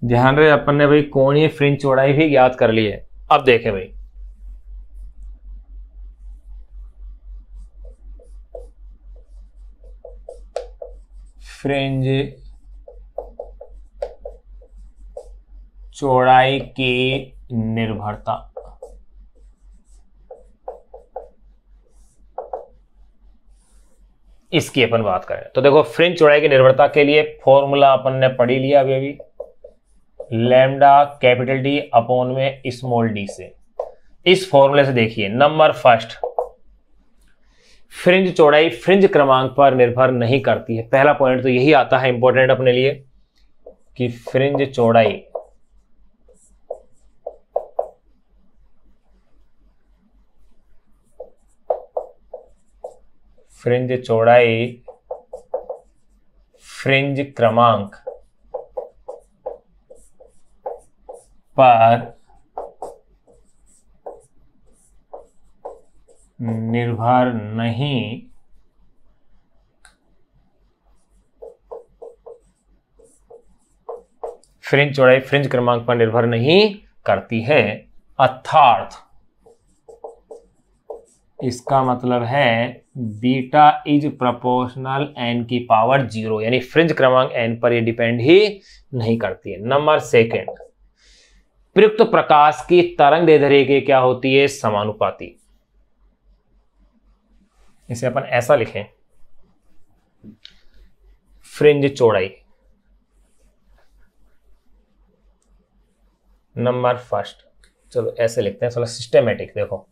ध्यान रहे अपन ने भाई कोणीय फ्रिंज चौड़ाई भी ज्ञात कर ली है। अब देखें भाई, फ्रिंज चौड़ाई की निर्भरता। इसकी अपन बात करें तो देखो, फ्रिंज चौड़ाई की निर्भरता के लिए फॉर्मूला अपन ने पढ़ ही लिया अभी लैम्डा कैपिटल डी अपॉन में स्मॉल डी से। इस फॉर्मूले से देखिए, नंबर फर्स्ट, फ्रिंज चौड़ाई फ्रिंज क्रमांक पर निर्भर नहीं करती है। पहला पॉइंट तो यही आता है इंपॉर्टेंट अपने लिए कि फ्रिंज चौड़ाई फ्रिंज क्रमांक पर निर्भर नहीं फ्रिंज चौड़ाई फ्रिंज क्रमांक पर निर्भर नहीं करती है। अर्थात इसका मतलब है बीटा इज प्रोपोर्शनल एन की पावर 0, यानी फ्रिंज क्रमांक एन पर ये डिपेंड ही नहीं करती है। नंबर सेकंड, प्रयुक्त प्रकाश की तरंग दैर्ध्य की क्या होती है? समानुपाती। इसे अपन ऐसा लिखें, फ्रिंज चौड़ाई नंबर फर्स्ट, चलो ऐसे लिखते हैं, थोड़ा सिस्टमेटिक, देखो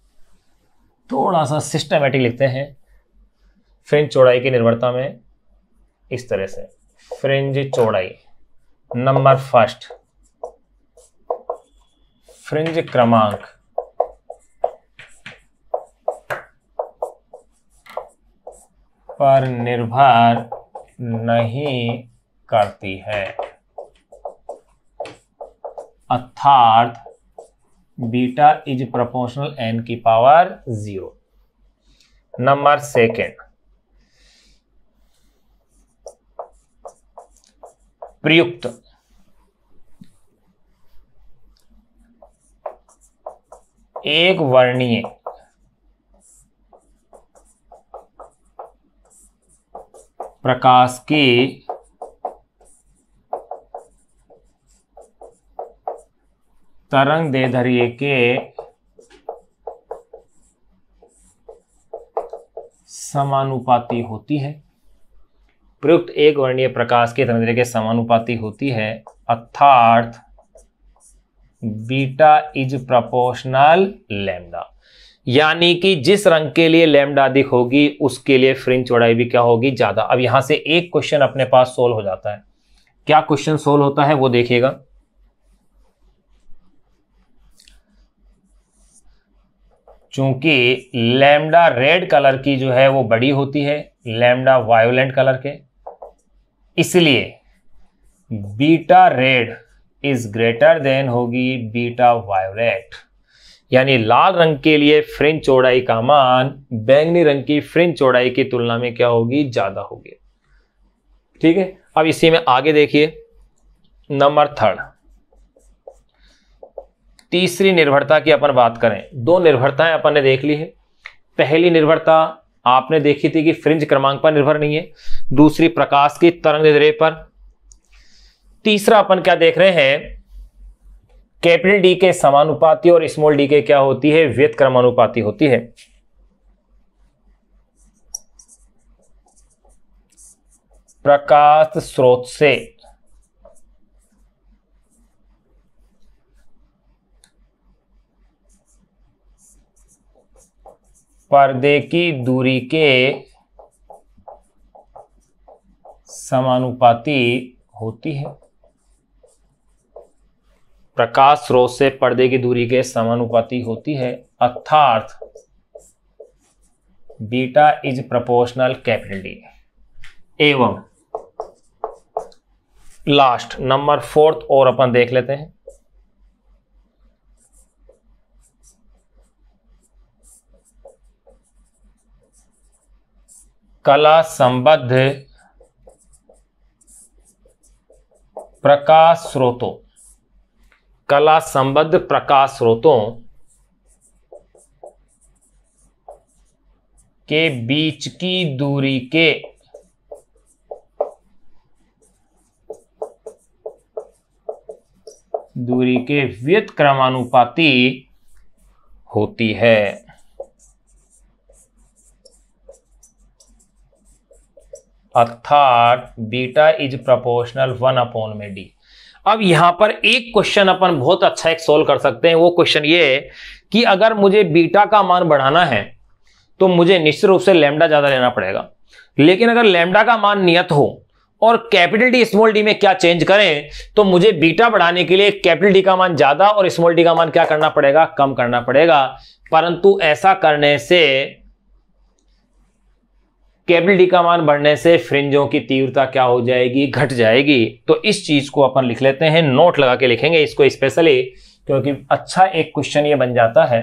थोड़ा सा सिस्टमेटिक लिखते हैं। फ्रिंज चौड़ाई की निर्भरता में इस तरह से, फ्रिंज चौड़ाई नंबर फर्स्ट फ्रिंज क्रमांक पर निर्भर नहीं करती है, अर्थात बीटा इज प्रोपोर्शनल एन की पावर 0। नंबर सेकेंड, प्रयुक्त एक वर्णीय प्रकाश की तरंग दैर्ध्य के समानुपाती होती है। प्रयुक्त एक वर्णीय प्रकाश की तरंग दैर्ध्य के समानुपाती होती है, अर्थात बीटा इज प्रोपोर्शनल लैम्डा, यानी कि जिस रंग के लिए लैम्डा अधिक होगी उसके लिए फ्रिंज चौड़ाई भी क्या होगी? ज्यादा। अब यहां से एक क्वेश्चन अपने पास सोल्व हो जाता है। क्या क्वेश्चन सोल्व होता है वो देखिएगा। चूंकि लैम्डा रेड कलर की जो है वो बड़ी होती है लैम्डा वायोलेंट कलर के, इसलिए beta red is greater than होगी बीटा वायोलेट, यानी लाल रंग के लिए फ्रिंज चौड़ाई का मान बैंगनी रंग की फ्रिंज चौड़ाई की तुलना में क्या होगी? ज्यादा होगी। ठीक है, अब इसी में आगे देखिए, नंबर थर्ड, तीसरी निर्भरता की अपन बात करें। दो निर्भरताएं अपन ने देख ली है। पहली निर्भरता आपने देखी थी कि फ्रिंज क्रमांक पर निर्भर नहीं है, दूसरी प्रकाश की तरंग दैर्ध्य पर। तीसरा अपन क्या देख रहे हैं? कैपिटल डी के समानुपाती और स्मॉल डी के क्या होती है? व्युत्क्रमानुपाती होती है। प्रकाश स्रोत से पर्दे की दूरी के समानुपाती होती है। प्रकाश स्रोत से पर्दे की दूरी के समानुपाती होती है, अर्थात beta is proportional capital D. एवं लास्ट नंबर फोर्थ और अपन देख लेते हैं। कला संबद्ध प्रकाश स्रोतों कला संबद्ध प्रकाश स्रोतों के बीच की दूरी के व्युत्क्रमानुपाती होती है। अर्थात बीटा इज प्रोपोर्शनल 1/d। अब यहां पर एक क्वेश्चन अपन बहुत अच्छा एक सोल्व कर सकते हैं। वो क्वेश्चन ये है कि अगर मुझे बीटा का मान बढ़ाना है तो मुझे निश्चित रूप से लैम्डा ज्यादा लेना पड़ेगा, लेकिन अगर लैम्डा का मान नियत हो और कैपिटल डी स्मॉल डी में क्या चेंज करें तो मुझे बीटा बढ़ाने के लिए कैपिटल डी का मान ज्यादा और स्मॉल डी का मान क्या करना पड़ेगा, कम करना पड़ेगा। परंतु ऐसा करने से कैपिटल डी का मान बढ़ने से फ्रिंजों की तीव्रता क्या हो जाएगी, घट जाएगी। तो इस चीज को अपन लिख लेते हैं, नोट लगा के लिखेंगे इसको स्पेशली, क्योंकि अच्छा एक क्वेश्चन ये बन जाता है।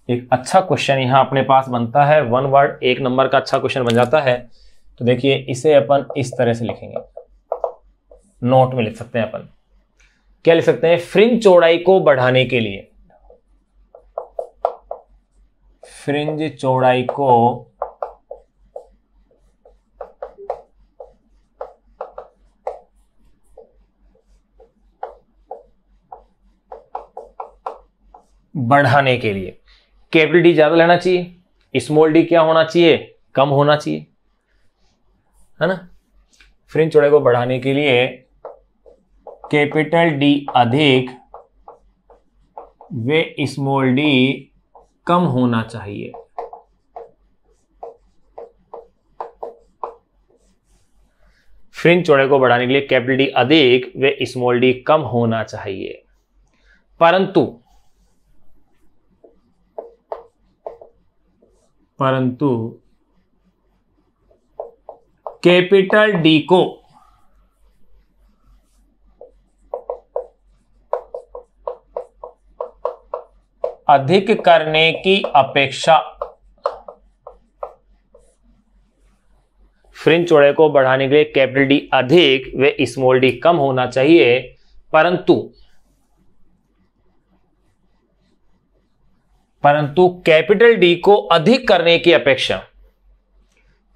एक अच्छा क्वेश्चन यहां अपने पास बनता है, 1 वर्ड 1 नंबर का अच्छा क्वेश्चन बन जाता है। तो देखिए इसे अपन इस तरह से लिखेंगे, नोट में लिख सकते हैं अपन, क्या लिख सकते हैं, फ्रिंज चौड़ाई को बढ़ाने के लिए, फ्रिंज चौड़ाई को बढ़ाने के लिए कैपिटल डी ज्यादा लेना चाहिए, स्मॉल डी क्या होना चाहिए, कम होना चाहिए, है ना। फ्रिंज चौड़ाई को बढ़ाने के लिए कैपिटल डी अधिक व स्मॉल डी कम होना चाहिए। फ्रिंज चौड़ाई को बढ़ाने के लिए कैपिटल डी अधिक व स्मॉल डी कम होना चाहिए, परंतु कैपिटल डी को अधिक करने की अपेक्षा, फ्रिंज चौड़ाई को बढ़ाने के लिए कैपिटल डी अधिक व स्मॉल डी कम होना चाहिए, परंतु कैपिटल डी को अधिक करने की अपेक्षा,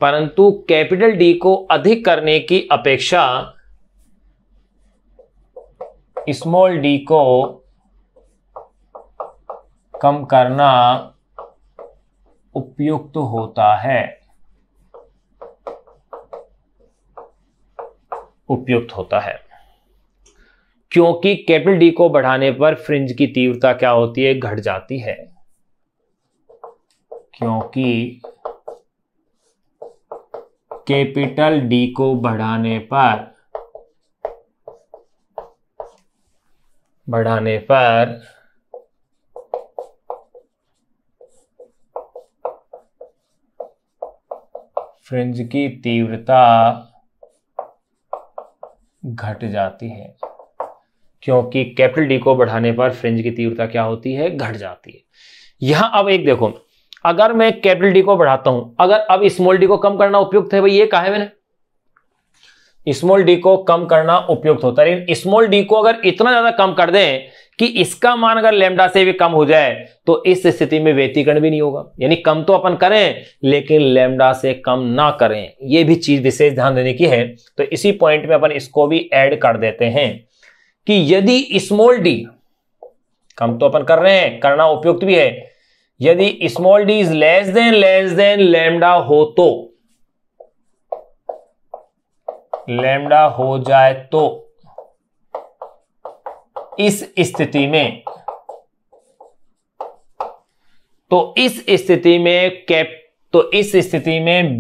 कैपिटल डी को अधिक करने की अपेक्षा स्मॉल डी को कम करना उपयुक्त होता है, क्योंकि कैपिटल डी को बढ़ाने पर फ्रिंज की तीव्रता क्या होती है, घट जाती है, क्योंकि कैपिटल डी को बढ़ाने पर फ्रिंज की तीव्रता घट जाती है, क्योंकि कैपिटल डी को बढ़ाने पर फ्रिंज की तीव्रता क्या होती है, घट जाती है। यहां अब एक देखो, अगर मैं कैपिटल डी को बढ़ाता हूं, अगर अब स्मॉल डी को कम करना उपयुक्त है, भाई ये कहा है मैंने, स्मॉल डी को कम करना उपयुक्त होता है, लेकिन स्मॉल डी को अगर इतना ज्यादा कम कर दें कि इसका मान अगर लैम्डा से भी कम हो जाए तो इस स्थिति में व्यतिकरण भी नहीं होगा, यानी कम तो अपन करें लेकिन लैम्डा से कम ना करें, ये भी चीज विशेष ध्यान देने की है। तो इसी पॉइंट में अपन इसको भी ऐड कर देते हैं कि यदि स्मॉल डी, कम तो अपन कर रहे हैं, करना उपयुक्त भी है, यदि small D is less than lambda हो तो, लैम्डा हो जाए तो इस स्थिति में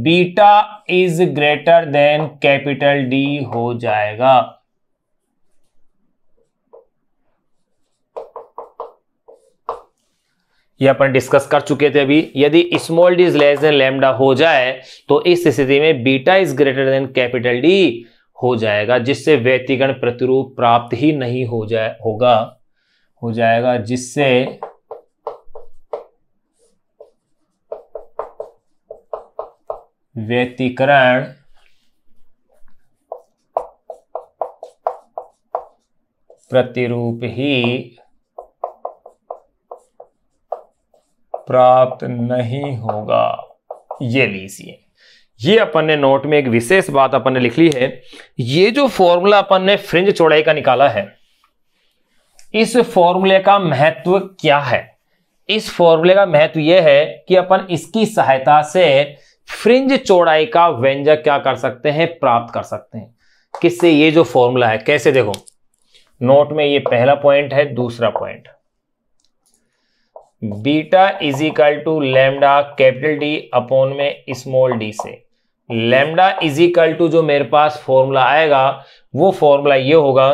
beta is greater than capital D हो जाएगा। ये अपन डिस्कस कर चुके थे अभी। यदि small D is less than lambda हो जाए तो इस स्थिति में beta is greater than capital D हो जाएगा, जिससे व्यतिकरण प्रतिरूप प्राप्त ही नहीं हो जाएगा, जिससे व्यतिकरण प्रतिरूप ही प्राप्त नहीं होगा। ये लीजिए, ये अपन ने नोट में एक विशेष बात अपन ने लिख ली है। ये जो फॉर्मूला अपन ने फ्रिंज चौड़ाई का निकाला है, इस फॉर्मूले का महत्व क्या है? इस फॉर्मूले का महत्व यह है कि अपन इसकी सहायता से फ्रिंज चौड़ाई का व्यंजक क्या कर सकते हैं, प्राप्त कर सकते हैं। किससे? ये जो फॉर्मूला है। कैसे? देखो, नोट में ये पहला पॉइंट है। दूसरा point, beta is equal to lambda capital D upon में स्मॉल डी से। लैम्डा इज इक्वल टू जो मेरे पास फॉर्मूला आएगा वो फॉर्मूला ये होगा,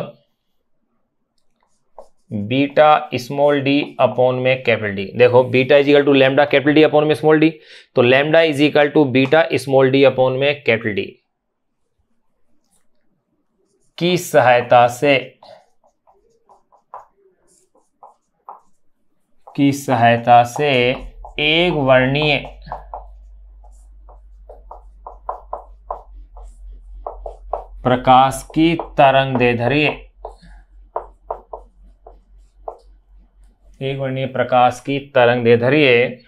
बीटा स्मॉल डी अपॉन में कैपिटल डी। देखो, beta is equal to lambda capital D upon में स्मॉल डी, तो lambda is equal to beta small D upon में कैपिटल डी की सहायता से एक वर्णीय प्रकाश की तरंगदैर्ध्य, एक वर्णीय प्रकाश की तरंगदैर्ध्य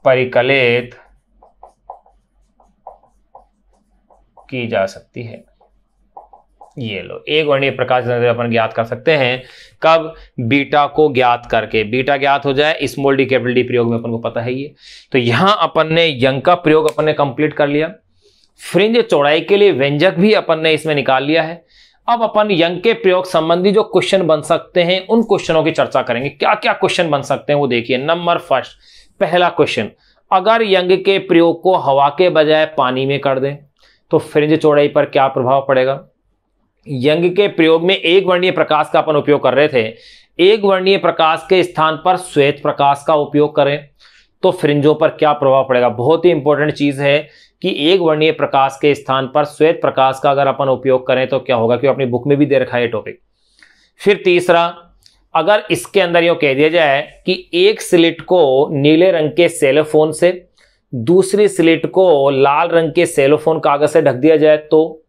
परिकलित की जा सकती है। ये लो, एक वर्णीय प्रकाश अपन ज्ञात कर सकते हैं। कब? बीटा को ज्ञात करके। बीटा ज्ञात हो जाए स्मॉल डी कैपिटल डी प्रयोग में अपन को पता है ये। तो यहां अपन ने यंग का प्रयोग अपन ने कंप्लीट कर लिया। फ्रिंज चौड़ाई के लिए व्यंजक भी अपन ने इसमें निकाल लिया है। अब अपन यंग के प्रयोग संबंधी जो क्वेश्चन बन सकते हैं उन क्वेश्चनों की चर्चा करेंगे। क्या क्या क्वेश्चन बन सकते हैं वो देखिए। नंबर फर्स्ट, पहला क्वेश्चन, अगर यंग के प्रयोग को हवा के बजाय पानी में कर दें तो फ्रिंज चौड़ाई पर क्या प्रभाव पड़ेगा? यंग के प्रयोग में एक वर्णीय प्रकाश का अपन उपयोग कर रहे थे। एक वर्णीय प्रकाश के स्थान पर श्वेत प्रकाश का उपयोग करें तो फ्रिंजों पर क्या प्रभाव पड़ेगा? बहुत ही इंपॉर्टेंट चीज है कि एक वर्णीय प्रकाश के स्थान पर श्वेत प्रकाश का अगर अपन उपयोग करें तो क्या होगा, क्योंकि अपनी बुक में भी दे रखा है टॉपिक। फिर तीसरा, अगर इसके अंदर यह कह दिया जाए कि एक स्लिट को नीले रंग के सेलोफोन से दूसरी स्लिट को लाल रंग के सेलोफोन कागज से ढक दिया जाए तो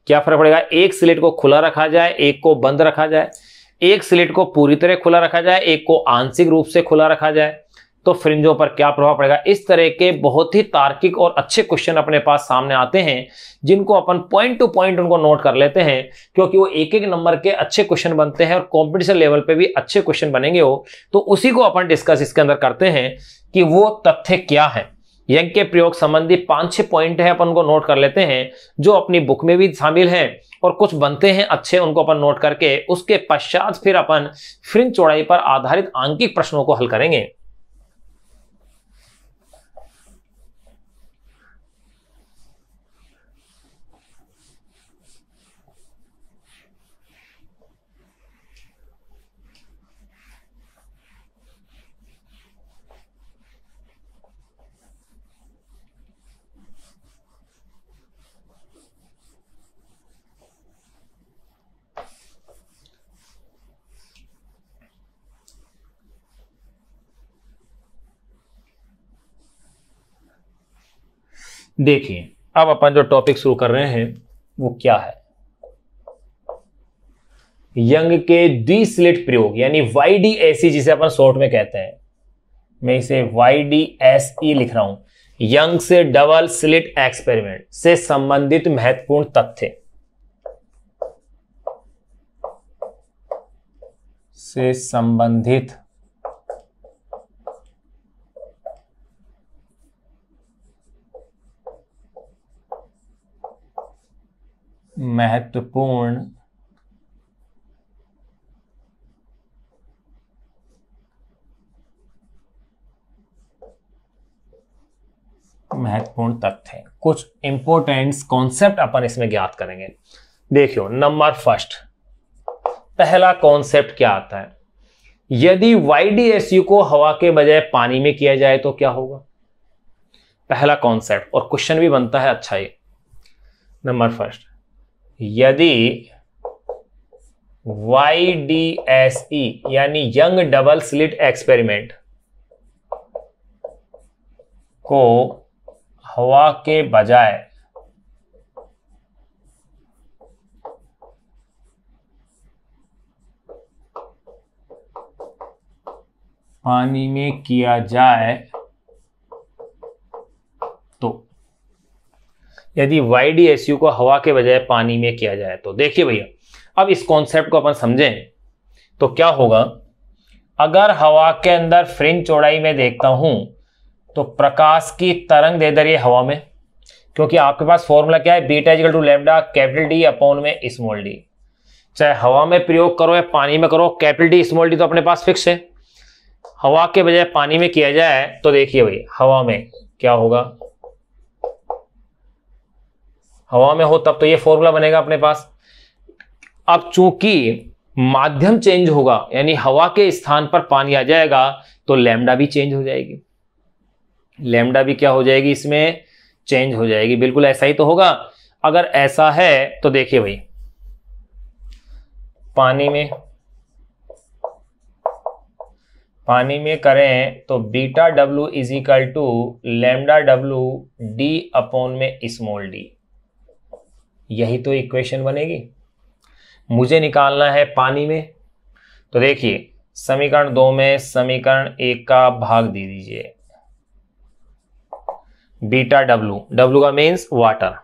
क्या फर्क पड़ेगा? एक स्लिट को खुला रखा जाए, एक को बंद रखा जाए, एक स्लिट को पूरी तरह खुला रखा जाए, एक को आंशिक रूप से खुला रखा जाए, तो फ्रिंजों पर क्या प्रभाव पड़ेगा? इस तरह के बहुत ही तार्किक और अच्छे क्वेश्चन अपने पास सामने आते हैं, जिनको अपन पॉइंट टू पॉइंट उनको नोट कर लेते हैं, क्योंकि वो एक एक नंबर के अच्छे क्वेश्चन बनते हैं और कॉम्पिटिशन लेवल पे भी अच्छे क्वेश्चन बनेंगे वो। तो उसी को अपन डिस्कस इसके अंदर करते हैं कि वो तथ्य क्या है। यंग के प्रयोग संबंधी 5-6 पॉइंट है, अपन को नोट कर लेते हैं, जो अपनी बुक में भी शामिल हैं और कुछ बनते हैं अच्छे, उनको अपन नोट करके उसके पश्चात फिर अपन फ्रिंज चौड़ाई पर आधारित आंकिक प्रश्नों को हल करेंगे। देखिए, अब अपन जो टॉपिक शुरू कर रहे हैं वो क्या है? यंग के द्विस्लिट प्रयोग यानी YDSE, जिसे अपन शॉर्ट में कहते हैं, मैं इसे YDSE लिख रहा हूं। यंग से डबल स्लिट एक्सपेरिमेंट से संबंधित महत्वपूर्ण तथ्य, से संबंधित महत्वपूर्ण तथ्य है। कुछ इंपॉर्टेंट कॉन्सेप्ट अपन इसमें ज्ञात करेंगे। देखियो, नंबर फर्स्ट, पहला कॉन्सेप्ट क्या आता है? यदि YDSE को हवा के बजाय पानी में किया जाए तो क्या होगा? पहला कॉन्सेप्ट, और क्वेश्चन भी बनता है अच्छा ये। नंबर फर्स्ट, यदि YDSE यानी यंग डबल स्लिट एक्सपेरिमेंट को हवा के बजाय पानी में किया जाए तो, यदि YDSU को हवा के बजाय पानी में किया जाए तो देखिए भैया, अब इस कॉन्सेप्ट को अपन समझें तो क्या होगा। अगर हवा के अंदर फ्रिंज चौड़ाई में देखता हूं तो प्रकाश की तरंग दैर्ध्य हवा में, क्योंकि आपके पास फॉर्मूला क्या है, beta equal to lambda capital D upon में स्मॉल डी। चाहे हवा में प्रयोग करो या पानी में करो, कैपिटल डी स्मॉल डी तो अपने पास फिक्स है। हवा के बजाय पानी में किया जाए तो देखिए भाई, हवा में क्या होगा, हवा में हो तब तो ये फॉर्मूला बनेगा अपने पास। अब चूंकि माध्यम चेंज होगा, यानी हवा के स्थान पर पानी आ जाएगा, तो लैम्डा भी चेंज हो जाएगी। लैम्डा भी क्या हो जाएगी, इसमें चेंज हो जाएगी। बिल्कुल ऐसा ही तो होगा। अगर ऐसा है तो देखिए भाई, पानी में करें तो beta W is equal to lambda W D upon में स्मॉल डी। यही तो इक्वेशन बनेगी। मुझे निकालना है पानी में, तो देखिए समीकरण 2 में समीकरण 1 का भाग दे दीजिए। बीटा डब्ल्यू का मीन्स वाटर,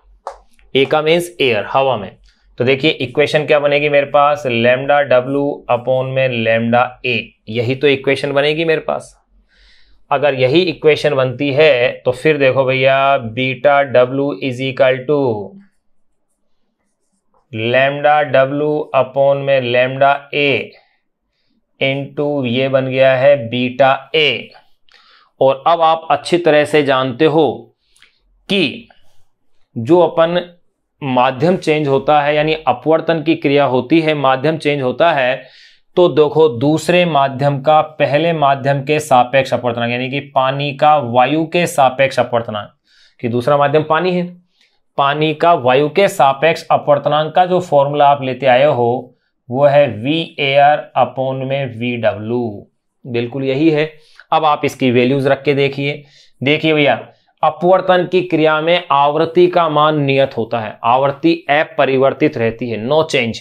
ए का मीन्स एयर, हवा में। तो देखिए इक्वेशन क्या बनेगी मेरे पास, लैम्डा डब्ल्यू अपॉन में लैम्डा ए। यही तो इक्वेशन बनेगी मेरे पास। अगर यही इक्वेशन बनती है तो फिर देखो भैया, beta W is equal to lambda W upon में लैम्डा ए इंटू ये बन गया है बीटा ए। और अब आप अच्छी तरह से जानते हो कि जो अपन माध्यम चेंज होता है, यानी अपवर्तन की क्रिया होती है, माध्यम चेंज होता है, तो देखो दूसरे माध्यम का पहले माध्यम के सापेक्ष अपवर्तनांक, यानी कि पानी का वायु के सापेक्ष अपवर्तनांक, कि दूसरा माध्यम पानी है, पानी का वायु के सापेक्ष अपवर्तनांक का जो फॉर्मूला आप लेते आए हो वो है वी एयर अपॉन में वी डब्ल्यू। बिल्कुल यही है। अब आप इसकी वैल्यूज रख के देखिए भैया, अपवर्तन की क्रिया में आवृत्ति का मान नियत होता है, आवृत्ति अपरिवर्तित रहती है, नो चेंज।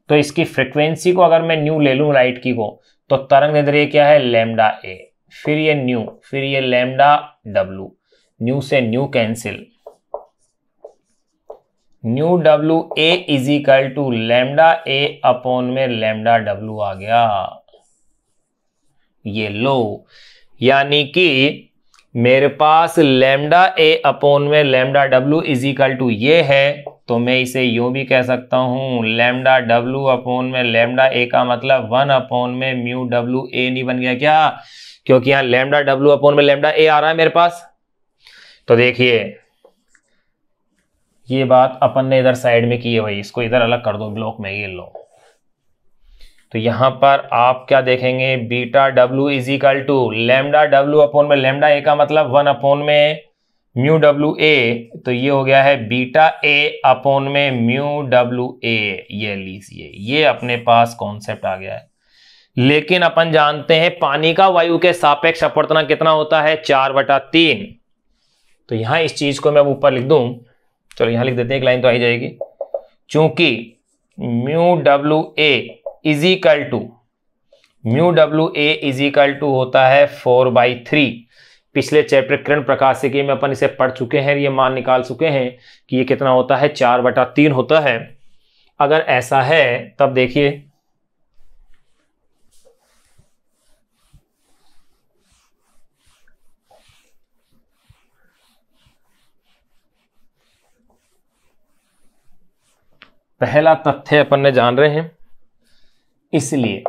तो इसकी फ्रीक्वेंसी को अगर मैं न्यू ले लूं लाइट की को, तो तरंग दैर्ध्य क्या है, लैम्डा ए, फिर ये न्यू, फिर ये लैम्डा डब्ल्यू, न्यू से nu cancel, nu W A is equal to lambda A upon में लैम्डा डब्ल्यू आ गया। ये लो, यानी कि मेरे पास लैम्डा ए अपॉन में lambda W is equal to ये है, तो मैं इसे यूं भी कह सकता हूं, लैम्डा डब्ल्यू अपॉन में लैम्डा ए का मतलब 1 अपॉन में म्यू डब्ल्यू ए नहीं बन गया क्या, क्योंकि यहां लैम्डा डब्ल्यू अपॉन में लैम्डा ए आ रहा है मेरे पास। तो देखिए ये बात अपन ने इधर साइड में की है भाई, इसको इधर अलग कर दो ब्लॉक में, ये लो। तो यहां पर आप क्या देखेंगे, beta W is equal to lambda W upon में लैम्डा ए का मतलब 1 अपॉन में म्यू डब्ल्यू ए, तो ये हो गया है बीटा ए अपॉन में म्यू डब्ल्यू ए। ये लीजिए, ये अपने पास कॉन्सेप्ट आ गया है। लेकिन अपन जानते हैं पानी का वायु के सापेक्ष अपवर्तनांक कितना होता है, 4/3। तो यहां इस चीज को मैं अब ऊपर लिख दूं, चलो यहां लिख देते हैं, एक लाइन तो आ ही जाएगी। चूंकि mu W A is equal to mu W A is equal to होता है 4/3। पिछले चैप्टर किरण प्रकाशिकी में अपन इसे पढ़ चुके हैं, ये मान निकाल चुके हैं कि ये कितना होता है, 4/3 होता है। अगर ऐसा है तब देखिए पहला तथ्य अपन ने जान रहे हैं, इसलिए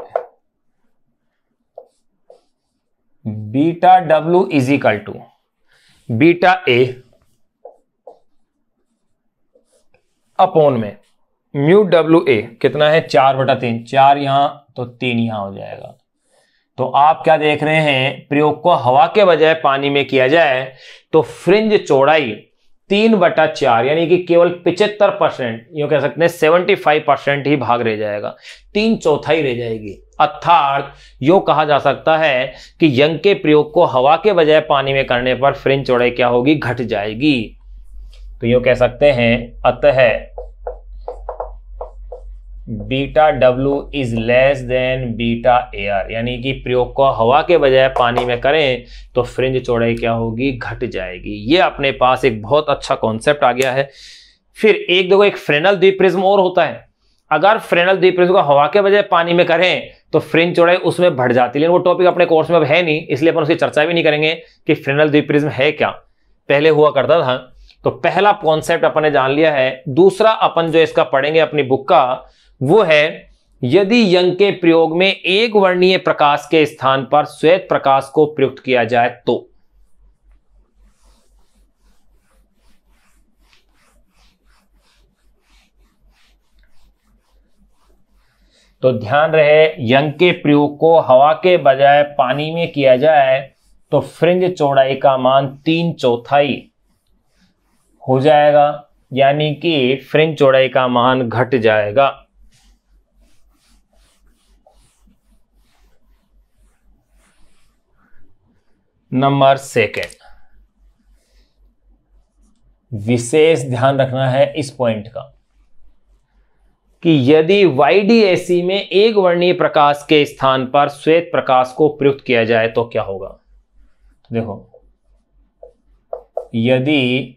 beta W is equal to beta A upon में म्यू डब्ल्यू ए कितना है, 4/3, 4 यहां तो 3 यहां हो जाएगा। तो आप क्या देख रहे हैं, प्रयोग को हवा के बजाय पानी में किया जाए तो फ्रिंज चौड़ाई 3/4, यानी कि केवल 75%, यूं कह सकते हैं 75% ही भाग रह जाएगा, 3/4 रह जाएगी। अर्थात यो कहा जा सकता है कि यंग के प्रयोग को हवा के बजाय पानी में करने पर फ्रिंज चौड़ाई क्या होगी, घट जाएगी। तो यो कह सकते हैं अतः beta W is less than beta air, यानी कि प्रयोग को हवा के बजाय पानी में करें तो फ्रिंज चौड़ाई क्या होगी, घट जाएगी। ये अपने पास एक बहुत अच्छा कॉन्सेप्ट आ गया है। फिर एक देखो, एक फ्रेनल द्विप्रिज्म और होता है। अगर फ्रेनल द्विप्रिज्म को हवा के बजाय पानी में करें तो फ्रिंज चौड़ाई उसमें बढ़ जाती है, लेकिन वो टॉपिक अपने कोर्स में अब है नहीं, इसलिए अपन उसकी चर्चा भी नहीं करेंगे कि फ्रेनल द्विप्रिज्म है क्या, पहले हुआ करता था। तो पहला कॉन्सेप्ट अपन ने जान लिया है। दूसरा अपन जो इसका पढ़ेंगे अपनी बुक का, वो है यदि यंग के प्रयोग में एक वर्णीय प्रकाश के स्थान पर श्वेत प्रकाश को प्रयुक्त किया जाए तो ध्यान रहे, यंग के प्रयोग को हवा के बजाय पानी में किया जाए तो फ्रिंज चौड़ाई का मान 3/4 हो जाएगा, यानी कि फ्रिंज चौड़ाई का मान घट जाएगा। नंबर 2, विशेष ध्यान रखना है इस पॉइंट का कि यदि YDAC में एक वर्णीय प्रकाश के स्थान पर श्वेत प्रकाश को प्रयुक्त किया जाए तो क्या होगा। देखो, यदि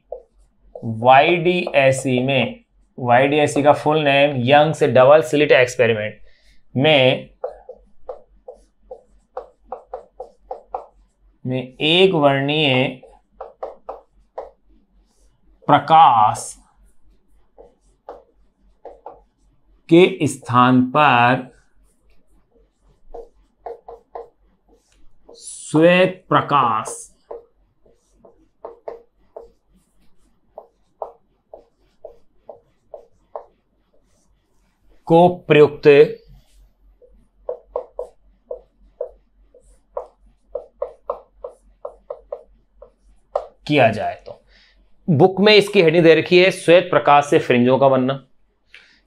YDAC में, YDAC का full name Young's double slit experiment में एक वर्णीय प्रकाश के स्थान पर श्वेत प्रकाश को प्रयुक्त किया जाए तो बुक में इसकी हेडिंग दे रखी है श्वेत प्रकाश से फ्रिंजों का बनना,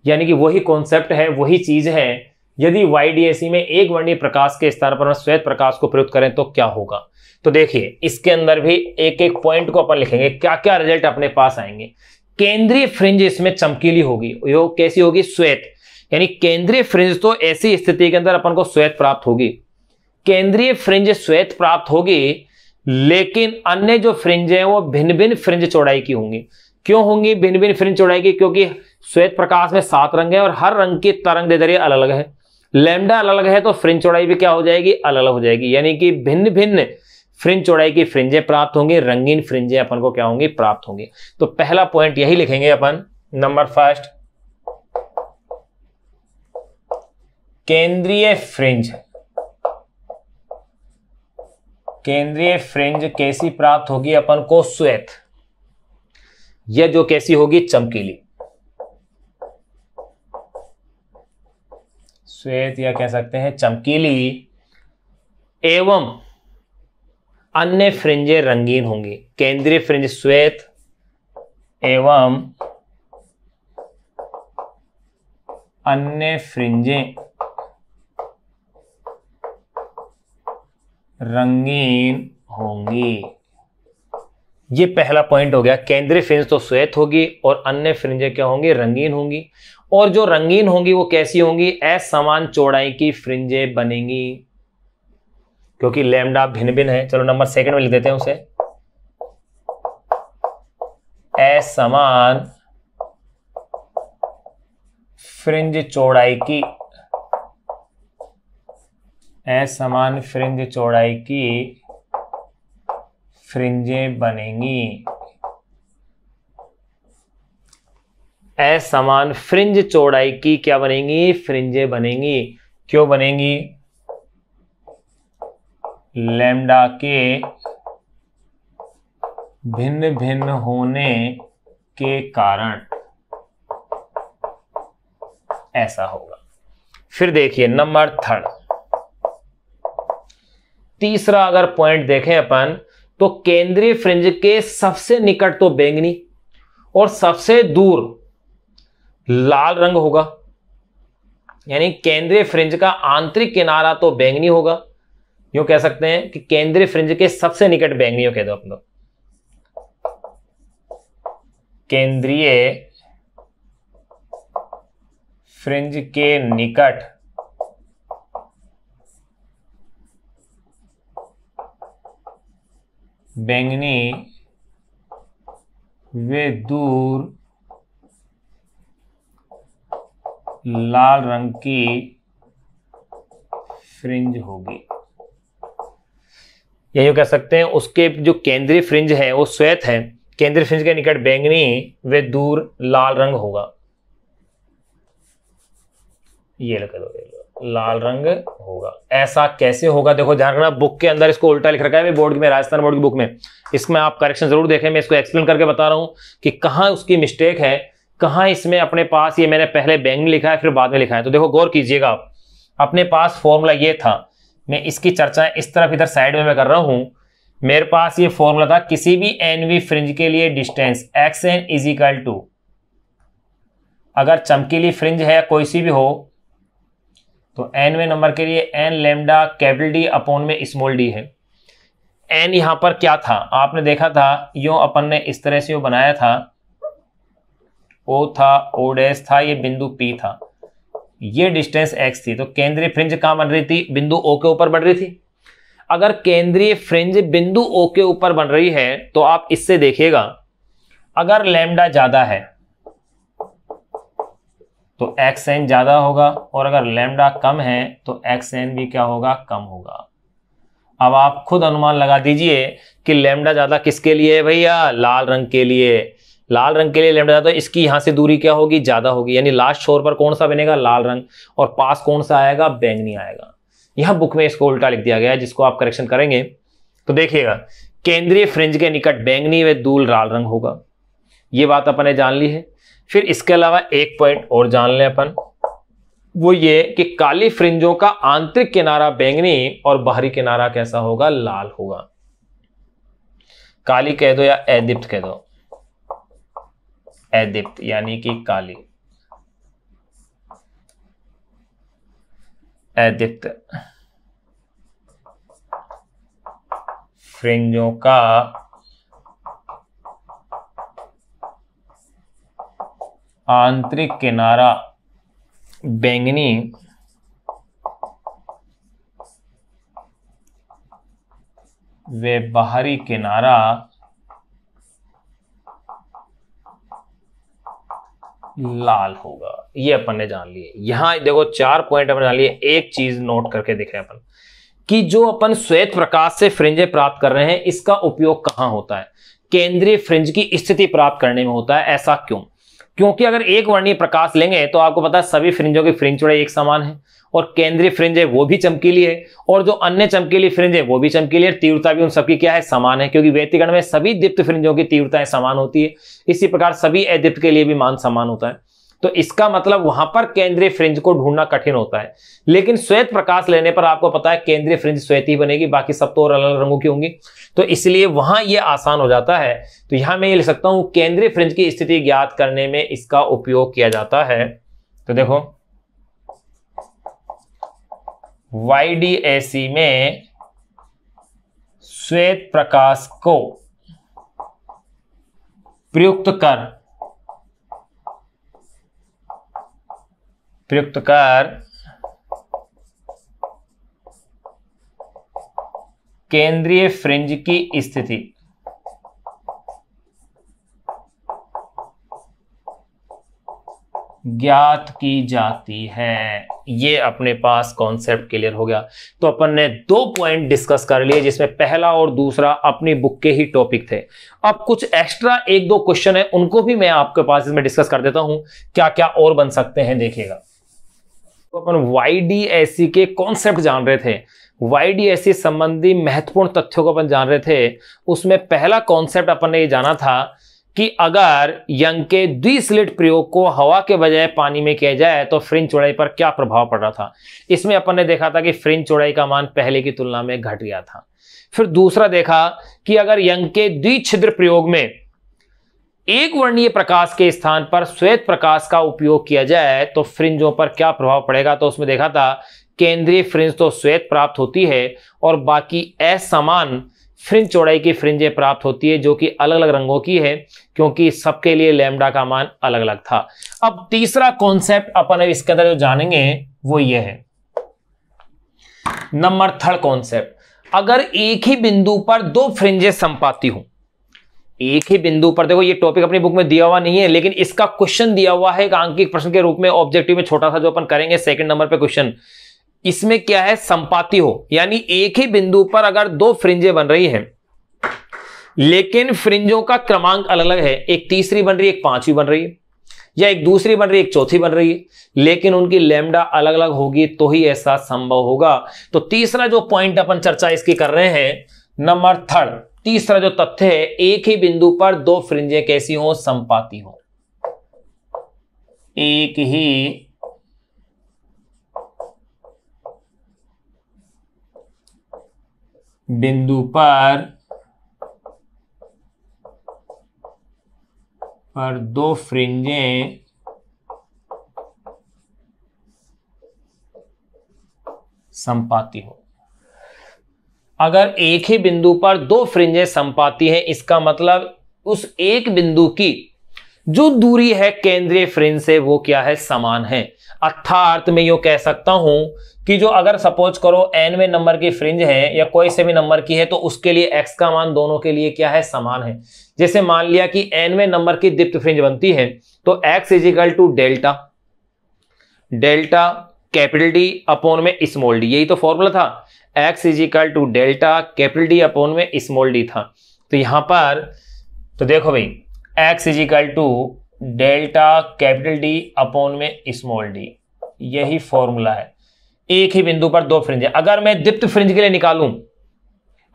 यानी कि वही कॉन्सेप्ट है, वही चीज है। यदि YDAC में एक वर्णीय प्रकाश के स्थान पर श्वेत प्रकाश को प्रयुक्त करें तो क्या होगा। तो देखिए, इसके अंदर भी एक एक पॉइंट को अपन लिखेंगे, क्या क्या रिजल्ट अपने पास आएंगे। केंद्रीय फ्रिंज इसमें चमकीली होगी, यो कैसी होगी, श्वेत, यानी केंद्रीय फ्रिंज तो ऐसी स्थिति के अंदर अपन को श्वेत प्राप्त होगी, केंद्रीय फ्रिंज श्वेत प्राप्त होगी, लेकिन अन्य जो फ्रिंज है वो भिन्न भिन्न फ्रिंज चौड़ाई की होंगी। क्यों होंगी भिन्न भिन्न फ्रिंज चौड़ाई की, क्योंकि श्वेत प्रकाश में 7 रंग है और हर रंग की तरंग दैर्ध्य अलग अलग है, लैम्डा अलग अलग है, तो फ्रिंज चौड़ाई भी क्या हो जाएगी, अलग अलग हो जाएगी, यानी कि भिन्न भिन्न फ्रिंज चौड़ाई की फ्रिंजें प्राप्त होंगी, रंगीन फ्रिंजें अपन को क्या होंगी, प्राप्त होंगी। तो पहला पॉइंट यही लिखेंगे अपन, नंबर 1, केंद्रीय फ्रिंज कैसी प्राप्त होगी अपन को, श्वेत, यह जो कैसी होगी, चमकीली, श्वेत या कह सकते हैं चमकीली, एवं अन्य फ्रिंजें रंगीन होंगी। केंद्रीय फ्रिंज श्वेत एवं अन्य फ्रिंजें रंगीन होंगी। ये पहला पॉइंट हो गया। केंद्रीय फ्रिंज तो श्वेत होगी और अन्य फ्रिंजें क्या होंगी, रंगीन होंगी, और जो रंगीन होंगी वो कैसी होंगी, असमान चौड़ाई की फ्रिंजें बनेंगी, क्योंकि लैम्डा भिन्न भिन्न है। चलो नंबर 2 में लिख देते हैं उसे, असमान फ्रिंज चौड़ाई की, असमान फ्रिंज चौड़ाई की फ्रिंजें बनेंगी। असमान फ्रिंज चौड़ाई की क्या बनेंगी, फ्रिंजें बनेंगी। क्यों बनेंगी, लैम्डा के भिन्न भिन्न होने के कारण ऐसा होगा। फिर देखिए नंबर 3, तीसरा अगर पॉइंट देखें अपन, तो केंद्रीय फ्रिंज के सबसे निकट तो बैंगनी और सबसे दूर लाल रंग होगा, यानी केंद्रीय फ्रिंज का आंतरिक किनारा तो बैंगनी होगा, यूं कह सकते हैं कि केंद्रीय फ्रिंज के सबसे निकट बैंगनी कह दो आप लोग, केंद्रीय फ्रिंज के निकट बैंगनी वे दूर लाल रंग की फ्रिंज होगी। यही कह सकते हैं उसके जो केंद्रीय फ्रिंज है वो श्वेत है, केंद्रीय फ्रिंज के निकट बैंगनी वे दूर लाल रंग होगा। ये लिख दो, लाल रंग होगा। ऐसा कैसे होगा देखो ध्यान रखना, बुक के अंदर इसको उल्टा लिख रखा है बोर्ड में, राजस्थान बोर्ड की बुक में। इसमें आप करेक्शन जरूर देखें, मैं इसको एक्सप्लेन करके बता रहा हूं कि कहां उसकी मिस्टेक है, कहां इसमें अपने पास ये मैंने पहले बैंगनी लिखा है फिर बाद में लिखा है। तो देखो गौर कीजिएगा आप, अपने पास फॉर्मूला ये था, मैं इसकी चर्चा इस तरफ इधर साइड में मैं कर रहा हूं। मेरे पास ये फॉर्मूला था, किसी भी एनवी फ्रिंज के लिए distance xn is equal to, अगर चमकीली फ्रिंज है कोई सी भी हो तो nवें नंबर के लिए n lambda capital D upon में स्मॉल d है। n यहां पर क्या था आपने देखा था, यूं अपन ने इस तरह से यूं बनाया था, O था, O डैश था, ये बिंदु P था, ये डिस्टेंस x थी। तो केंद्रीय फ्रिंज कहां बन रही थी, बिंदु O के ऊपर बन रही थी। अगर केंद्रीय फ्रिंज बिंदु O के ऊपर बन रही है तो आप इससे देखिएगा, अगर लैम्डा ज्यादा है तो xn ज्यादा होगा, और अगर लैम्डा कम है तो xn भी क्या होगा, कम होगा। अब आप खुद अनुमान लगा दीजिए कि लैम्डा ज्यादा किसके लिए है भैया, लाल रंग के लिए। लाल रंग के लिए लैम्डा ज्यादा, इसकी यहां से दूरी क्या होगी, ज्यादा होगी, यानी लास्ट छोर पर कौन सा बनेगा, लाल रंग, और पास कौन सा आएगा, बैंगनी आएगा। यहां बुक में इसको उल्टा लिख दिया गया है, जिसको आप करेक्शन करेंगे तो देखिएगा, केंद्रीय फ्रिंज के निकट बैंगनी व दूल लाल रंग होगा। ये बात अपन ने जान ली है। फिर इसके अलावा एक पॉइंट और जान लें अपन, वो ये कि काली फ्रिंजों का आंतरिक किनारा बैंगनी और बाहरी किनारा कैसा होगा, लाल होगा। काली कह दो या अदीप्त कह दो, अदीप्त यानी कि काली, अदीप्त फ्रिंजों का आंतरिक किनारा बैंगनी वे बाहरी किनारा लाल होगा। ये अपन ने जान लिए। यहां देखो 4 पॉइंट अपन जान लिए। एक चीज नोट करके देखें अपन कि जो अपन श्वेत प्रकाश से फ्रिंजें प्राप्त कर रहे हैं, इसका उपयोग कहां होता है, केंद्रीय फ्रिंज की स्थिति प्राप्त करने में होता है। ऐसा क्यों? क्योंकि अगर एक वर्णीय प्रकाश लेंगे तो आपको पता है सभी फ्रिंजों की फ्रिंज चौड़ाई एक समान है, और केंद्रीय फ्रिंज है वो भी चमकीली है, और जो अन्य चमकीली फ्रिंज है वो भी चमकीली है, तीव्रता भी उन सबकी क्या है, समान है, क्योंकि व्यतिकरण में सभी दीप्त फ्रिंजों की तीव्रताएं समान होती है। इसी प्रकार सभी अदीप्त के लिए भी मान समान होता है। तो इसका मतलब वहां पर केंद्रीय फ्रिंज को ढूंढना कठिन होता है। लेकिन श्वेत प्रकाश लेने पर आपको पता है केंद्रीय फ्रिंज श्वेत ही बनेगी, बाकी सब तो और अलग अलग रंगों की होंगी, तो इसलिए वहां यह आसान हो जाता है। तो यहां मैं ये लिख सकता हूं, केंद्रीय फ्रिंज की स्थिति ज्ञात करने में इसका उपयोग किया जाता है। तो देखो YDAC में श्वेत प्रकाश को प्रयुक्त कर केंद्रीय फ्रिंज की स्थिति ज्ञात की जाती है। ये अपने पास कॉन्सेप्ट क्लियर हो गया। तो अपन ने 2 पॉइंट डिस्कस कर लिए, जिसमें पहला और दूसरा अपनी बुक के ही टॉपिक थे। अब कुछ एक्स्ट्रा 1-2 क्वेश्चन है, उनको भी मैं आपके पास इसमें डिस्कस कर देता हूं, क्या क्या और बन सकते हैं देखिएगा। तो अपन YDAC के कॉन्सेप्ट जान रहे थे, YDAC संबंधी महत्वपूर्ण तथ्यों को अपन जान रहे थे। उसमें पहला कॉन्सेप्ट अपन ने ये जाना था कि अगर यंग के द्विस्लिट प्रयोग को हवा के बजाय पानी में किया जाए तो फ्रिंज चौड़ाई पर क्या प्रभाव पड़ रहा था। इसमें अपन ने देखा था कि फ्रिंज चौड़ाई का मान पहले की तुलना में घट गया था। फिर दूसरा देखा कि अगर यंग के द्विछिद्र प्रयोग में एक वर्णीय प्रकाश के स्थान पर श्वेत प्रकाश का उपयोग किया जाए तो फ्रिंजों पर क्या प्रभाव पड़ेगा। तो उसमें देखा था केंद्रीय फ्रिंज तो श्वेत प्राप्त होती है और बाकी असमान फ्रिंज चौड़ाई की फ्रिंजें प्राप्त होती है जो कि अलग अलग रंगों की है, क्योंकि सबके लिए लैम्डा का मान अलग अलग था। अब तीसरा कॉन्सेप्ट अपन इसके अंदर जो जानेंगे वो ये है, नंबर थर्ड कॉन्सेप्ट, अगर एक ही बिंदु पर दो फ्रिंजें संपाती हो, एक ही बिंदु पर, देखो ये टॉपिक अपनी बुक में दिया हुआ नहीं है लेकिन इसका क्वेश्चन दिया हुआ है एक आंकिक प्रश्न के रूप में, ऑब्जेक्टिव में छोटा सा जो अपन करेंगे सेकंड नंबर पे क्वेश्चन। इसमें क्या है, संपाती हो, यानी एक ही बिंदु पर अगर दो फ्रिंजें बन रही हैं लेकिन फ्रिंजों का क्रमांक अलग अलग है, एक तीसरी बन रही है, एक पांचवी बन रही है, या एक दूसरी बन रही है, एक चौथी बन रही है, लेकिन उनकी लैम्डा अलग अलग होगी तो ही ऐसा संभव होगा। तो तीसरा जो पॉइंट अपन चर्चा इसकी कर रहे हैं, नंबर थर्ड, तीसरा जो तथ्य है, एक ही बिंदु पर दो फ्रिंजें कैसी हो, संपाती हो। एक ही बिंदु पर दो फ्रिंजें संपाती हो। अगर एक ही बिंदु पर दो फ्रिंजें संपाती हैं, इसका मतलब उस एक बिंदु की जो दूरी है केंद्रीय फ्रिंज से वो क्या है, समान है। अर्थात मैं यूं कह सकता हूं कि जो अगर सपोज करो nवें नंबर की फ्रिंज है या कोई से भी नंबर की है तो उसके लिए x का मान दोनों के लिए क्या है, समान है। जैसे मान लिया कि nवें नंबर की दीप्त फ्रिंज बनती है तो x is equal to delta capital D upon में स्मॉल d, यही तो फॉर्मूला था, x is equal to delta capital D upon में स्मॉल d था। तो यहां पर तो देखो भाई x is equal to delta capital D upon में स्मॉल d, यही फॉर्मूला है। एक ही बिंदु पर दो फ्रिंज, अगर मैं दीप्त फ्रिंज के लिए निकालूं,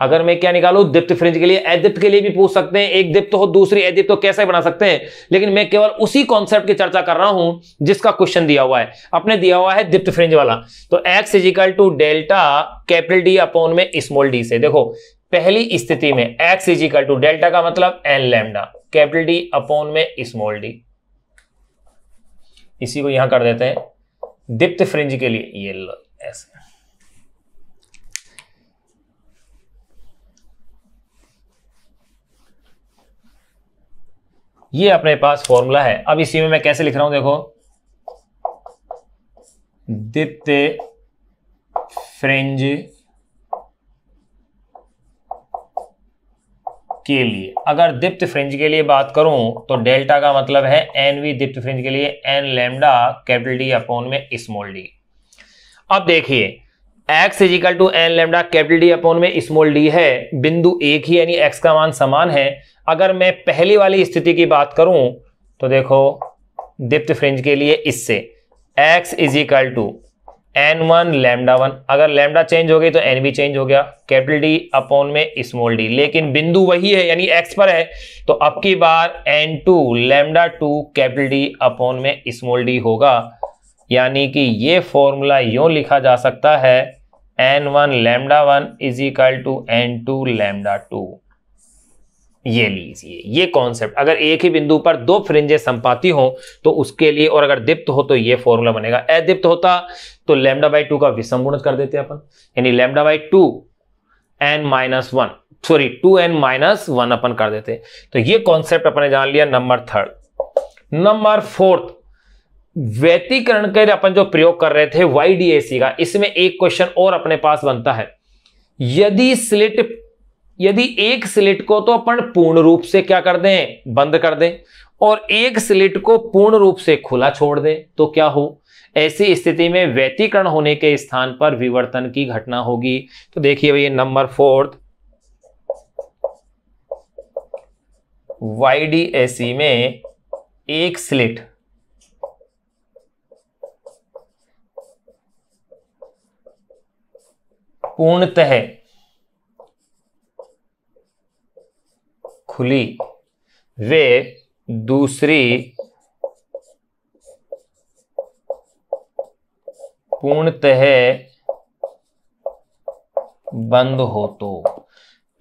अगर मैं क्या निकालूं, दीप्त फ्रिंज के लिए, अदीप्त के लिए भी पूछ सकते हैं, एक दीप्त हो दूसरी अदीप्त तो कैसे बना सकते हैं, लेकिन मैं केवल उसी कॉन्सेप्ट की चर्चा कर रहा हूं जिसका क्वेश्चन दिया हुआ है। अपने दिया हुआ है दीप्त फ्रिंज वाला, तो x is equal to delta capital D upon में स्मॉल d से, देखो पहली स्थिति में x इजिकल टू डेल्टा का मतलब n lambda capital D upon में स्मॉल d, इसी को यहां कर देते हैं दीप्त फ्रिंज के लिए, ये लो ऐसे। ये अपने पास फॉर्मूला है। अब इसी में मैं कैसे लिख रहा हूं, देखो दीप्त फ्रिंज के लिए, अगर दीप्त फ्रिंज के लिए बात करूं तो डेल्टा का मतलब है nवी दीप्त फ्रिंज के लिए n lambda capital D upon में स्मॉल d। अब देखिए x is equal to n lambda capital D upon में स्मॉल d है, बिंदु एक ही यानी x का मान समान है। अगर मैं पहली वाली स्थिति की बात करूं तो देखो दीप्त फ्रिंज के लिए इससे x is equal to n1 lambda 1, अगर लैम्डा चेंज हो गई तो n भी चेंज हो गया, कैपिटल D अपॉन में स्मॉल d, लेकिन बिंदु वही है यानी x पर है, तो अब की बार n2 lambda 2 capital D upon में स्मॉल d होगा। यानी कि ये फॉर्मूला यूं लिखा जा सकता है n1 lambda 1 is equal to n2 lambda 2। ये लीजिए ये कॉन्सेप्ट, अगर एक ही बिंदु पर दो फ्रिंजें संपाती हो तो उसके लिए, और अगर दीप्त हो तो ये फॉर्मूला बनेगा। अदीप्त होता तो लैम्डा बाई 2 का विषम गुणज कर देते अपन, यानी lambda by 2 n minus 1, sorry 2n minus 1 अपन कर देते। तो ये कॉन्सेप्ट अपन ने जान लिया नंबर थर्ड। नंबर फोर्थ, व्यतिकरण के अपन जो प्रयोग कर रहे थे YDAC का, इसमें एक क्वेश्चन और अपने पास बनता है। यदि एक स्लिट को तो अपन पूर्ण रूप से क्या कर दें, बंद कर दें, और एक स्लिट को पूर्ण रूप से खुला छोड़ दें तो क्या हो, ऐसी स्थिति में व्यतिकरण होने के स्थान पर विवर्तन की घटना होगी। तो देखिए भैया नंबर फोर्थ, YDAC में एक स्लिट पूर्णतः खुली वे दूसरी पूर्णतः बंद हो तो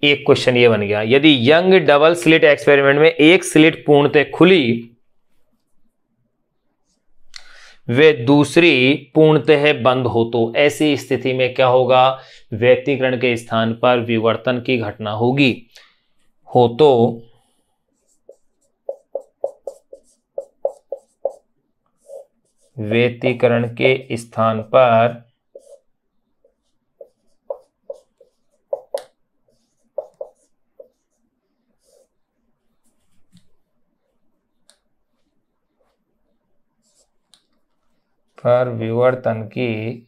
एक क्वेश्चन ये बन गया, यदि यंग डबल स्लिट एक्सपेरिमेंट में एक स्लिट पूर्णतः खुली वे दूसरी पूर्णतः बंद हो, तो ऐसी स्थिति में क्या होगा, व्यतिकरण के स्थान पर विवर्तन की घटना होगी। हो तो व्यतिकरण के स्थान पर विवर्तन की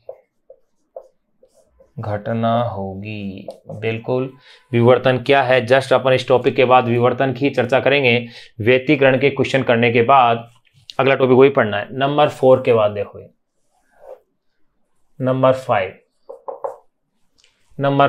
घटना होगी। बिल्कुल, विवर्तन क्या है, जस्ट अपन इस टॉपिक के बाद विवर्तन की चर्चा करेंगे। व्यतिकरण के क्वेश्चन करने के बाद अगला टॉपिक वही पढ़ना है। नंबर 4 के बाद देखो, नंबर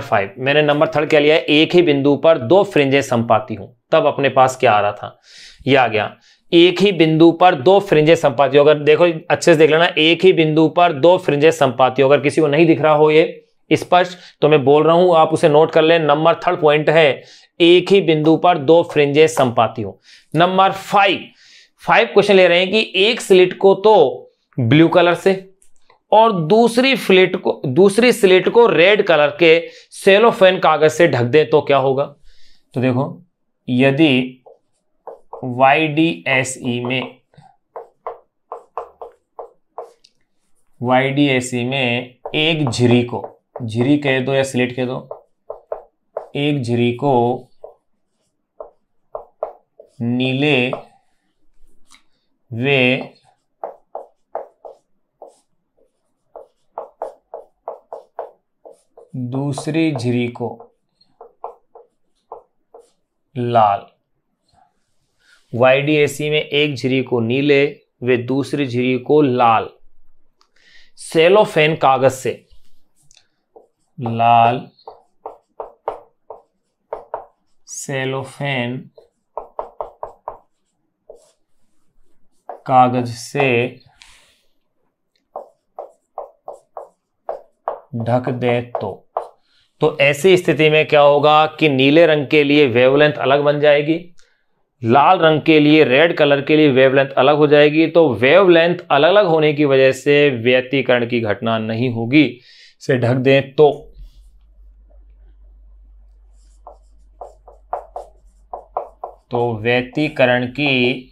5 मैंने नंबर 3 क्या लिया है, एक ही बिंदु पर दो फ्रिंजें संपाती हूं। तब अपने पास क्या आ रहा था, ये आ गया, एक ही बिंदु पर दो फ्रिंजें संपाती हो। अगर देखो अच्छे से देख लेना, एक ही बिंदु पर दो फ्रिंजें संपाती हो। अगर किसी को नहीं दिख रहा हो ये स्पष्ट तो मैं बोल रहा हूं, आप उसे नोट कर लें। नंबर 3 पॉइंट है, एक ही बिंदु पर दो फ्रिंजें संपाती हो। नंबर 5 क्वेश्चन ले रहे हैं कि एक स्लिट को तो ब्लू कलर से और दूसरी स्लिट को रेड कलर के सेलोफेन कागज से ढक दें तो क्या होगा। तो देखो, यदि YDSE में एक झिरी कह दो या स्लिट कह दो, एक झिरी को नीले वे दूसरी झिरी को लाल। YDSE में एक झिरी को नीले वे दूसरी झिरी को लाल सेलोफेन कागज से, लाल सेलोफेन कागज से ढक दे तो ऐसी स्थिति में क्या होगा कि नीले रंग के लिए वेवलेंथ अलग बन जाएगी, लाल रंग के लिए, रेड कलर के लिए वेवलेंथ अलग हो जाएगी। तो वेवलेंथ अलग अलग होने की वजह से व्यतिकरण की घटना नहीं होगी। से ढक दें तो व्यतिकरण की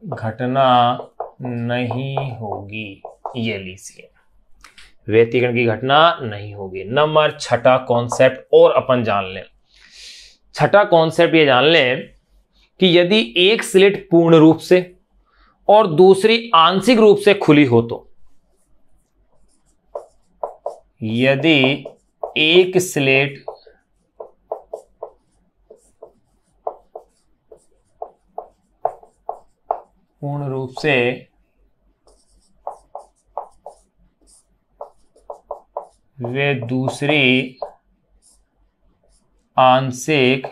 घटना नहीं होगी, ये लीजिए, व्यतिकरण की घटना नहीं होगी। नंबर 6 कॉन्सेप्ट और अपन जान लें। 6 कॉन्सेप्ट ये जान लें कि यदि एक स्लिट पूर्ण रूप से और दूसरी आंशिक रूप से खुली हो तो, यदि एक स्लिट पूर्ण रूप से वे दूसरी आंशिक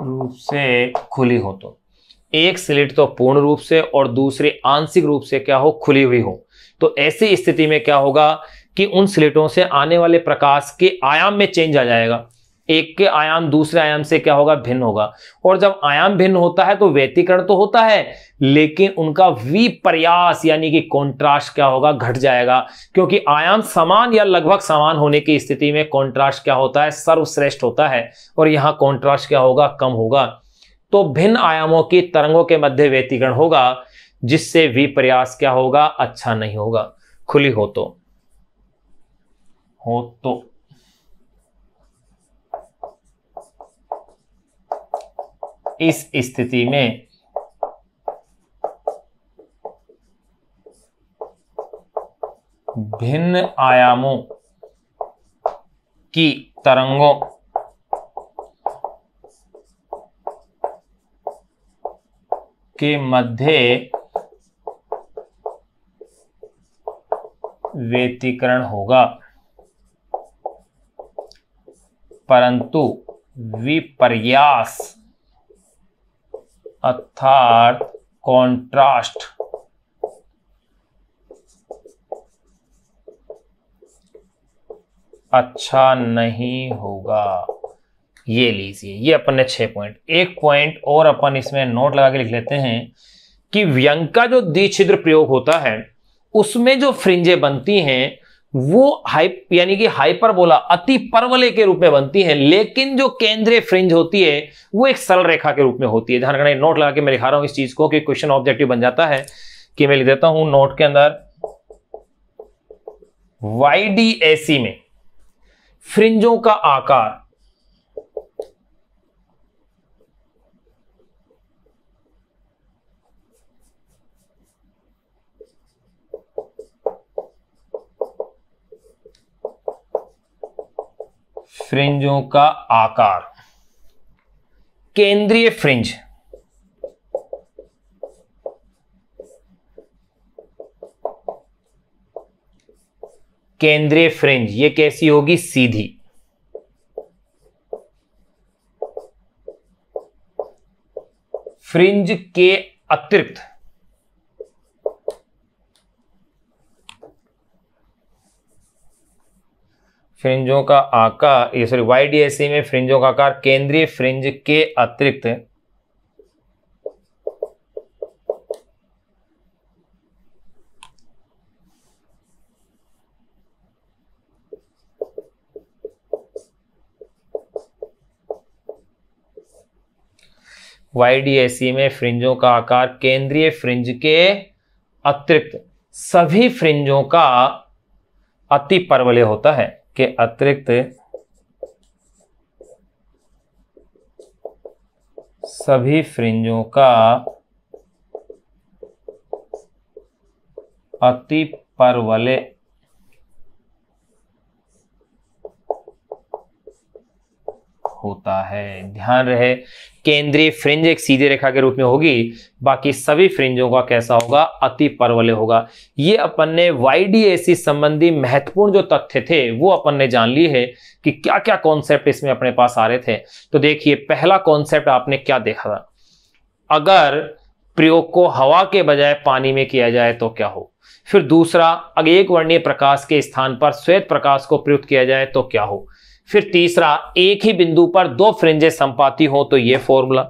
रूप से खुली हो तो, एक स्लिट तो पूर्ण रूप से और दूसरी आंशिक रूप से क्या हो, खुली हुई हो, तो ऐसी स्थिति में क्या होगा कि उन स्लिटों से आने वाले प्रकाश के आयाम में चेंज आ जाएगा। एक के आयाम दूसरे आयाम से क्या होगा, भिन्न होगा। और जब आयाम भिन्न होता है तो व्यतिकरण तो होता है, लेकिन उनका विपर्यास यानी कि कॉन्ट्रास्ट क्या होगा, घट जाएगा। क्योंकि आयाम समान या लगभग समान होने की स्थिति में कॉन्ट्रास्ट क्या होता है, सर्वश्रेष्ठ होता है, और यहां कॉन्ट्रास्ट क्या होगा, कम होगा। तो भिन्न आयामों की तरंगों के मध्य व्यतिकरण होगा, जिससे विपर्यास क्या होगा, अच्छा नहीं होगा। खुली हो तो इस स्थिति में भिन्न आयामों की तरंगों के मध्य व्यतिकरण होगा, परंतु विपर्यास अर्थात कॉन्ट्रास्ट अच्छा नहीं होगा। ये लीजिए, ये अपन ने 6 पॉइंट। एक पॉइंट और अपन इसमें नोट लगा के लिख लेते हैं कि व्यंग का जो द्विछिद्र प्रयोग होता है उसमें जो फ्रिंजें बनती हैं वो यानी कि हाइपरबोला, अति परवलय के रूप में बनती है, लेकिन जो केंद्रीय फ्रिंज होती है वो एक सरल रेखा के रूप में होती है। ध्यान रखना, नोट लगा के मैं लिखा रहा हूं इस चीज को कि क्वेश्चन ऑब्जेक्टिव बन जाता है कि मैं लिख देता हूं नोट के अंदर, YDAC में फ्रिंजों का आकार फ्रिंजों का आकार केंद्रीय फ्रिंज केंद्रीय फ्रिंज ये कैसी होगी? सीधी। फ्रिंज के अतिरिक्त फ्रिंजों का आकार, ये सॉरी YDAC में फ्रिंजों का आकार केंद्रीय फ्रिंज के अतिरिक्त YDAC में फ्रिंजों का आकार केंद्रीय फ्रिंज के अतिरिक्त सभी फ्रिंजों का अति परवलय होता है, के अतिरिक्त सभी फ्रिंजों का अति परवलय होता है। ध्यान रहे, केंद्रीय फ्रिंज एक सीधी रेखा के रूप में होगी, बाकी सभी फ्रिंजों का कैसा होगा? अति परवलय होगा। ये अपन ने YDAC संबंधी महत्वपूर्ण जो तथ्य थे वो अपन ने जान लिए है कि क्या क्या कॉन्सेप्ट इसमें अपने पास आ रहे थे। तो देखिए, पहला कॉन्सेप्ट आपने क्या देखा था? अगर प्रयोग को हवा के बजाय पानी में किया जाए तो क्या हो। फिर दूसरा, अगर एक वर्णीय प्रकाश के स्थान पर श्वेत प्रकाश को प्रयुक्त किया जाए तो क्या हो। फिर तीसरा, एक ही बिंदु पर दो फ्रिंजें संपाती हो तो यह फॉर्मूला।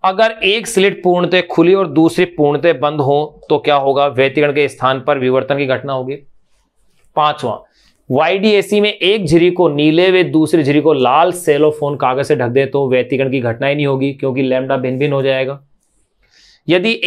अगर एक स्लिट पूर्णतः खुली और दूसरी पूर्णतः बंद हो तो क्या होगा? व्यतिकरण के स्थान पर विवर्तन की घटना होगी। पांचवा, YDAC में एक झिरी को नीले व दूसरी झिरी को लाल सेलोफोन कागज से ढक दे तो व्यतिकरण की घटना ही नहीं होगी, क्योंकि लैम्डा भिन्न भिन्न हो जाएगा। यदि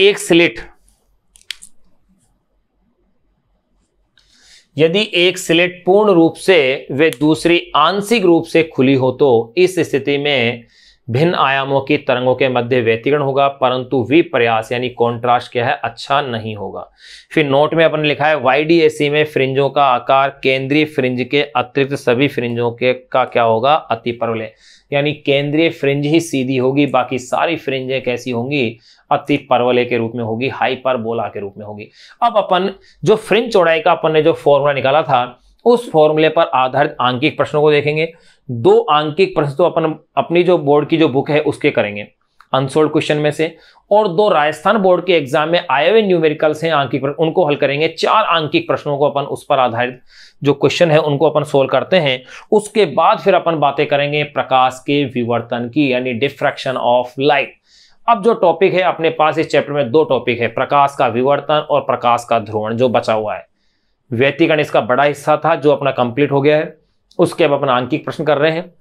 एक स्लिट पूर्ण रूप से व दूसरी आंशिक रूप से खुली हो तो इस स्थिति में भिन्न आयामों की तरंगों के मध्य व्यतिकरण होगा, परंतु विपर्यास यानी कॉन्ट्रास्ट क्या है? अच्छा नहीं होगा। फिर नोट में अपन लिखा है YDAC में फ्रिंजों का आकार केंद्रीय फ्रिंज के अतिरिक्त सभी फ्रिंजों के का क्या होगा? अति परवलय, यानी केंद्रीय फ्रिंज ही सीधी होगी, बाकी सारी फ्रिंजें कैसी होंगी? अति परवलय के रूप में होगी, हाइपरबोला के रूप में होगी। अब अपन जो फ्रिंज चौड़ाई का अपन ने जो फॉर्मूला निकाला था उस फॉर्मूले पर आधारित आंकिक प्रश्नों को देखेंगे। दो आंकिक प्रश्न तो अपन अपनी जो बोर्ड की जो बुक है उसके करेंगे अनसोल्ड क्वेश्चन में से, और दो राजस्थान बोर्ड के एग्जाम में आए हुए न्यूमेरिकल्स हैं आंकिक प्रश्न, उनको हल करेंगे। 4 आंकिक प्रश्नों को अपन उस पर आधारित जो क्वेश्चन है उनको अपन सोल्व करते हैं। उसके बाद फिर अपन बातें करेंगे प्रकाश के विवर्तन की, यानी डिफ्रैक्शन ऑफ लाइट। अब जो टॉपिक है अपने पास इस चैप्टर में, 2 टॉपिक है, प्रकाश का विवर्तन और प्रकाश का ध्रुवण जो बचा हुआ है। व्यतिकरण इसका बड़ा हिस्सा था जो अपना कंप्लीट हो गया है, उसके अब अपन आंकिक प्रश्न कर रहे हैं।